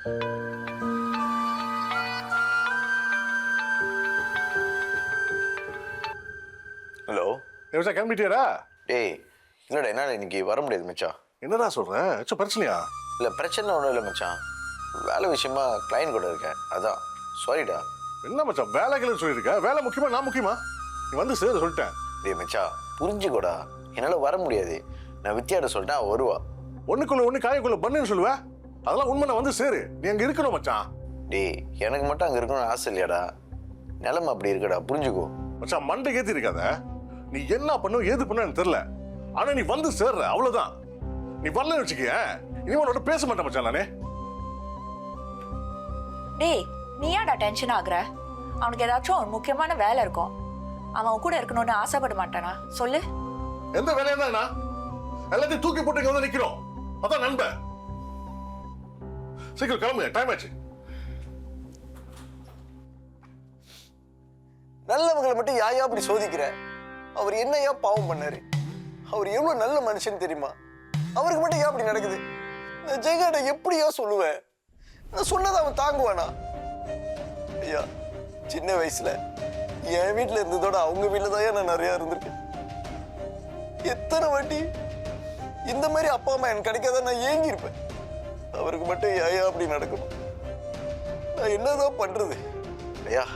Hello மச்சான் கிளம்பிட்டியாடா? டேய் இல்லடா என்னால் இன்னைக்கு வர முடியாது மச்சான். என்னடா சொல்ற? பிரச்சனையா? இல்லை பிரச்சனை ஒன்றும் இல்லை மச்சான். வேலை விஷயமா கிளைண்ட் கூட இருக்கேன், அதான் சாரிடா. என்ன மச்சான் வேலைகள் சொல்லியிருக்க? வேலை முக்கியமா நான் முக்கியமா? நீ வந்து சேர சொல்லிட்டேன். டேய் மச்சான் புரிஞ்சுக்கோடா, என்னால் வர முடியாது. நான் வித்தியாட்ட சொல்லிட்டேன், அவள் வருவா. ஒண்ணுக்குள்ள ஒண்ணு காயக்குள்ள பண்ணுன்னு சொல்லுவ, அதெல்லாம் உண்மை. நான் வந்து சேரு, நீ அங்க இருக்கணும் மச்சான். டேய் எனக்கு மட்டும் அங்கே இருக்கணும்னு ஆசை இல்லையாடா, நிலைமை அப்படி இருக்கடா, புரிஞ்சுக்கோ மச்சான். மண்டை ஏத்தி இருக்காத. நீ என்ன பண்ணும் ஏது பண்ணு எனக்கு தெரியல, ஆனா நீ வந்து சேர்ற அவ்வளவுதான். நீ வரலன்னு வச்சுக்கிய இனிமே உன்னோட பேச மாட்டேன் மச்சான் நானே. டேய் நீ ஏன்டா டென்ஷன் ஆகுற? அவனுக்கு ஏதாச்சும் ஒரு முக்கியமான வேலை இருக்கும், அவன் கூட இருக்கணும்னு ஆசைப்பட மாட்டானா சொல்லு? எந்த வேலையா இருந்தா எல்லாத்தையும் தூக்கி போட்டு இங்க வந்து நிக்கிறோம், அதான் நண்பன். சீக்கிரம் கிளம்புங்க, டைம் ஆச்சு. நல்லவங்களை மட்டும் யாயா அப்படி சோதிக்கிற? அவர் என்னையா பாவம் பண்ணாரு? அவர் எவ்வளவு நல்ல மனுஷன் தெரியுமா? அவருக்கு மட்டும் ஏன் அப்படி நடக்குது? நான் ஜெயகாட்ட எப்படியா சொல்லுவேன்? நான் சொன்னதை அவன் தாங்குவானா? ஐயா சின்ன வயசுல என் வீட்டுல இருந்ததோட அவங்க வீட்டுல தான் நான் நிறைய இருந்திருக்கேன். எத்தனை வாட்டி இந்த மாதிரி அப்பா அம்மா எனக்கு கிடைக்காத நான் ஏங்கி இருப்பேன். அவருக்கு மட்டும் ஏயா அப்படி நடக்கணும்? நான் என்னதான் பண்றது? ஐயா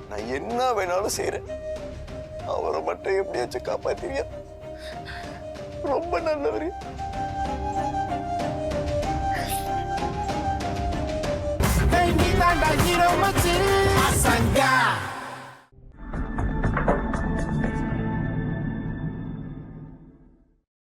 நான் என்ன வேணாலும் செய்யறேன், அவரை மட்டும் எப்படியாச்சும் காப்பாத்துவியா? ரொம்ப நல்லவரு. Hey, நீ தாண்டா ஹீரோ மச்சி. அசங்கா